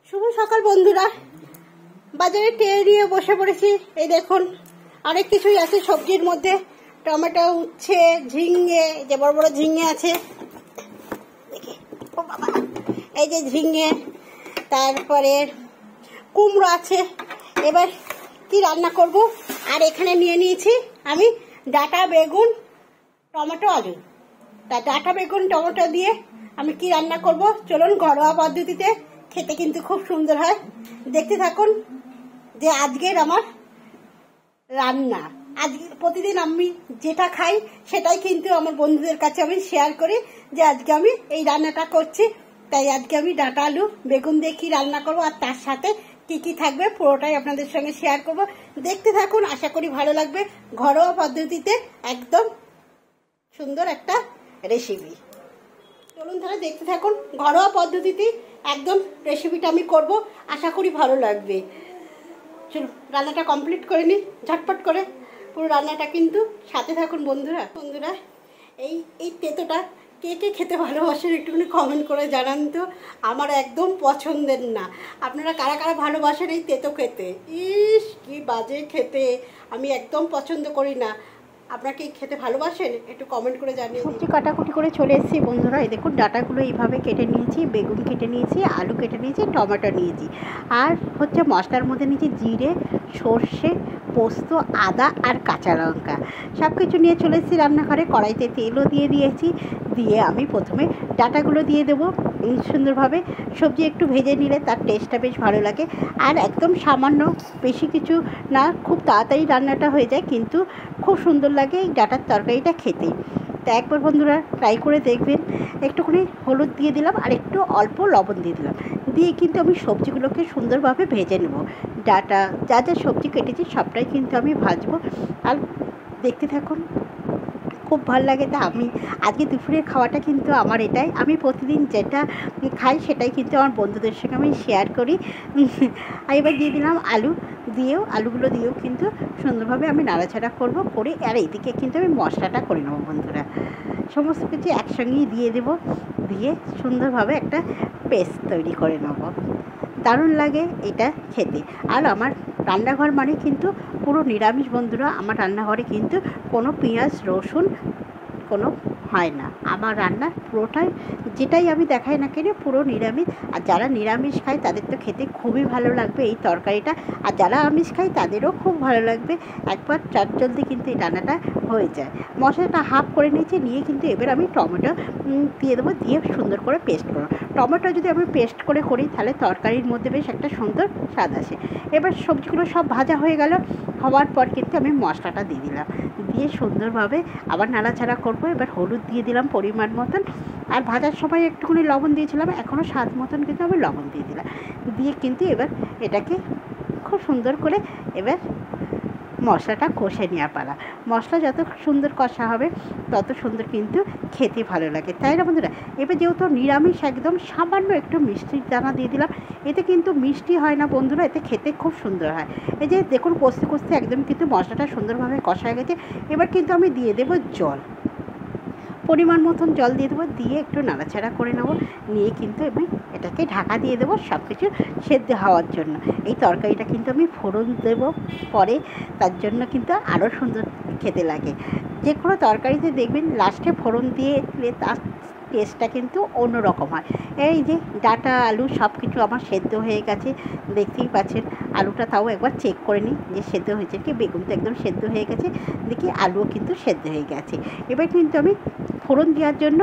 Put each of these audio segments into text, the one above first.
শুভ সকাল বন্ধুরা, বাজারে ট্রে নিয়ে বসে পড়েছি। এই দেখুন অনেক কিছুই আছে সবজির মধ্যে, টমেটো, উচ্ছে, ঝিঙে, যে বড় বড় ঝিঙে আছে, দেখি ও বাবা, এই যে ঝিঙে, তারপরে কুমড়ো আছে। এবার কি রান্না করব, আর এখানে নিয়ে নিয়েছি আমি ডাঁটা বেগুন, টমেটো, আলু। তা ডাঁটা বেগুন টমেটো দিয়ে আমি কি রান্না করব, চলুন ঘরোয়া পদ্ধতিতে, খেতে কিন্তু খুব সুন্দর হয়। দেখতে থাকুন যে আজকের আমার রান্না। আজকে প্রতিদিন আমি যেটা খাই সেটাই কিন্তু আমার বন্ধুদের কাছে আমি শেয়ার করি, যে আজকে আমি এই রান্নাটা করছি। তাই আজকে আমি ডাঁটা আলু বেগুন দিয়ে কি রান্না করবো, আর তার সাথে কি কি থাকবে পুরোটাই আপনাদের সঙ্গে শেয়ার করব। দেখতে থাকুন, আশা করি ভালো লাগবে। ঘরোয়া পদ্ধতিতে একদম সুন্দর একটা রেসিপি। চলুন তাহলে দেখতে থাকুন, ঘরোয়া পদ্ধতিতে একদম রেসিপিটা আমি করব, আশা করি ভালো লাগবে। চলুন রান্নাটা কমপ্লিট করে নিই ঝটপট করে। পুরো রান্নাটা কিন্তু সাথে থাকুন বন্ধুরা। এই তেঁতোটা কে কে খেতে ভালোবাসেন একটুখানি কমেন্ট করে জানান তো। আমার একদম পছন্দের না। আপনারা কারা কারা ভালোবাসেন এই তেঁতো খেতে? ইস কি বাজে খেতে, আমি একদম পছন্দ করি না। আপনারা কি খেতে ভালোবাসেন একটু কমেন্ট করে জানিয়ে। সবজি কাটাকুটি করে চলে এসেছি বন্ধুরা। এই দেখুন ডাঁটাগুলো এইভাবে কেটে নিয়েছি, বেগুন কেটে নিয়েছি, আলু কেটে নিয়েছি, টমেটো নিয়েছি, আর হচ্ছে মশলার মধ্যে নিয়েছি জিরে, সর্ষে, পোস্ত, আদা আর কাঁচা লঙ্কা। সব কিছু নিয়ে চলে এসেছি রান্নাঘরে। কড়াইতে তেলও দিয়ে দিয়েছি। দিয়ে আমি প্রথমে ডাঁটাগুলো দিয়ে দেবো সুন্দরভাবে। সবজি একটু ভেজে নিলে তার টেস্টটা বেশ ভালো লাগে। আর একদম সামান্য, বেশি কিছু না, খুব তাড়াতাড়ি রান্নাটা হয়ে যায়, কিন্তু খুব সুন্দর লাগে এই ডাঁটার তরকারিটা খেতে। তা একবার বন্ধুরা ট্রাই করে দেখবেন। একটুখানি হলুদ দিয়ে দিলাম আর একটু অল্প লবণ দিয়ে দিলাম, দিয়ে কিন্তু আমি সবজিগুলোকে সুন্দরভাবে ভেজে নেব। ডাঁটা যা যা সবজি কেটেছি সবটাই কিন্তু আমি ভাজবো, আর দেখতে থাকুন, খুব ভালো লাগে। তা আমি আজকে দুপুরের খাওয়াটা কিন্তু আমার এটাই। আমি প্রতিদিন যেটা খাই সেটাই কিন্তু আমার বন্ধুদের সঙ্গে আমি শেয়ার করি। আর এবার দিয়ে দিলাম আলু, আলুগুলো দিয়েও কিন্তু সুন্দরভাবে আমি নাড়াচাড়া করব করে, আর এইদিকে কিন্তু আমি মশলাটা করে নেবো বন্ধুরা। সমস্ত কিছু একসঙ্গেই দিয়ে দেব, দিয়ে সুন্দরভাবে একটা পেস্ট তৈরি করে নেব। দারুণ লাগে এটা খেতে। আর আমার রান্নাঘর মানে কিন্তু পুরো নিরামিষ বন্ধুরা। আমার রান্নাঘরে কিন্তু কোনো পেঁয়াজ রসুন কোনো হয় না। আমার রান্না পুরোটাই, যেটাই আমি দেখাই না কেন, পুরো নিরামিষ। আর যারা নিরামিষ খায় তাদের তো খেতে খুবই ভালো লাগবে এই তরকারিটা, আর যারা আমিষ খায় তাদেরও খুব ভালো লাগবে। একবার চটজলদি কিন্তু এই রান্নাটা হয়ে যায়। মশলাটা হাফ করে নিয়েছি, নিয়ে কিন্তু এবার আমি টমেটো দিয়ে দেবো, দিয়ে সুন্দর করে পেস্ট করবো। টমেটো যদি আমি পেস্ট করে করি তাহলে তরকারির মধ্যে বেশ একটা সুন্দর স্বাদ আসে। এবার সবজিগুলো সব ভাজা হয়ে গেল, হওয়ার পর কিন্তু আমি মশলাটা দিয়ে দিলাম, দিয়ে সুন্দরভাবে আবার নাড়াচাড়া করবো। এবার হলুদ দিয়ে দিলাম পরিমাণ মতন, আর ভাজার সময় একটুখানি লবণ দিয়েছিলাম, এখনও স্বাদ মতন কিন্তু আমি লবণ দিয়ে দিলাম, দিয়ে কিন্তু এবার এটাকে খুব সুন্দর করে এবার মশলাটা কষে নেওয়া পালা। মশলা যত সুন্দর কষা হবে তত সুন্দর কিন্তু খেতে ভালো লাগে, তাই না বন্ধুরা? এবার যেহেতু নিরামিষ একদম সামান্য একটু মিষ্টির দানা দিয়ে দিলাম। এতে কিন্তু মিষ্টি হয় না বন্ধুরা, এতে খেতে খুব সুন্দর হয়। এই যে দেখুন কষতে কষতে একদম কিন্তু মশলাটা সুন্দরভাবে কষা হয়ে গেছে। এবার কিন্তু আমি দিয়ে দেবো জল, পরিমাণ মতন জল দিয়ে দেবো, দিয়ে একটু নাড়াচাড়া করে নেবো, নিয়ে কিন্তু আমি এটাকে ঢাকা দিয়ে দেবো সব কিছু সেদ্ধ হওয়ার জন্য। এই তরকারিটা কিন্তু আমি ফোড়ন দেবো পরে, তার জন্য কিন্তু আরও সুন্দর খেতে লাগে। যে কোনো তরকারিতে দেখবেন লাস্টে ফোড়ন দিয়ে তার টেস্টটা কিন্তু অন্যরকম হয়। এই যে ডাঁটা আলু সব কিছু আমার সেদ্ধ হয়ে গেছে, দেখতেই পাচ্ছেন। আলুটা তাও একবার চেক করে নিই যে সেদ্ধ হয়েছে কি। বেগুন তো একদম সেদ্ধ হয়ে গেছে, দেখি আলুও কিন্তু সেদ্ধ হয়ে গেছে। এবার কিন্তু আমি ফোড়ন দেওয়ার জন্য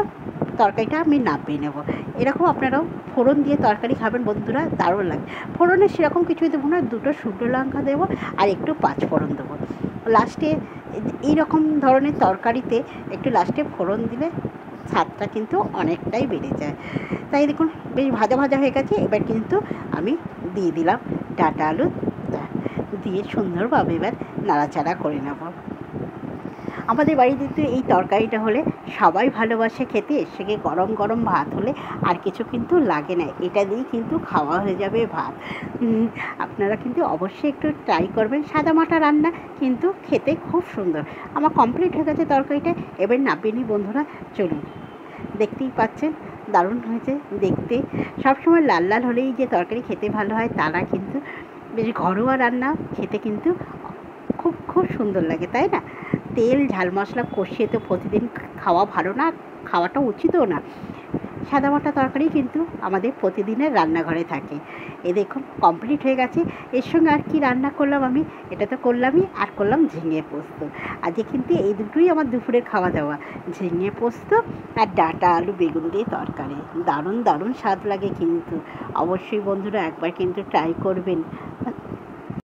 তরকারিটা আমি নামিয়ে নেব। এরকম আপনারাও ফোড়ন দিয়ে তরকারি খাবেন বন্ধুরা, দারুণ লাগে। ফোড়নে সেরকম কিছুই দেবো না, দুটো শুকনো লঙ্কা দেবো আর একটু পাঁচফোড়ন দেবো লাস্টে। এইরকম ধরনের তরকারিতে একটু লাস্টে ফোড়ন দিলে স্বাদটা কিন্তু অনেকটাই বেড়ে যায়। তাই দেখুন বেশ ভাজা ভাজা হয়ে গেছে। এবার কিন্তু আমি দিয়ে দিলাম ডাঁটা আলু, দিয়ে সুন্দরভাবে এবার নাড়াচাড়া করে নেব। আমাদের বাড়িতে তো এই তরকারিটা হলে সবাই ভালোবাসে খেতে। এর সঙ্গে গরম গরম ভাত হলে আর কিছু কিন্তু লাগে না, এটা দিয়েই কিন্তু খাওয়া হয়ে যাবে ভাত। আপনারা কিন্তু অবশ্যই একটু ট্রাই করবেন। সাদামাটা রান্না কিন্তু খেতে খুব সুন্দর। আমার কমপ্লিট হয়ে গেছে তরকারিটা, এবার নামিয়ে নিই বন্ধুরা। চলুন, দেখতেই পাচ্ছেন দারুণ হয়েছে দেখতে। সবসময় লাল লাল হলেই যে তরকারি খেতে ভালো হয় তা না, কিন্তু বেশ ঘরোয়া রান্না খেতে কিন্তু খুব খুব সুন্দর লাগে, তাই না? তেল ঝাল মশলা কষিয়ে তো প্রতিদিন খাওয়া ভালো না, খাওয়াটা উচিতও না। সাদামাটা তরকারি কিন্তু আমাদের প্রতিদিনের রান্নাঘরে থাকে। এই দেখুন কমপ্লিট হয়ে গেছে। এর সঙ্গে আর কি রান্না করলাম আমি, এটা তো করলামই, আর করলাম ঝিঙে পোস্ত। আজকে কিন্তু এই দুটোই আমার দুপুরের খাওয়া দাওয়া, ঝিঙে পোস্ত আর ডাঁটা আলু বেগুন দিয়ে তরকারি। দারুণ দারুণ স্বাদ লাগে কিন্তু। অবশ্যই বন্ধুরা একবার কিন্তু ট্রাই করবেন।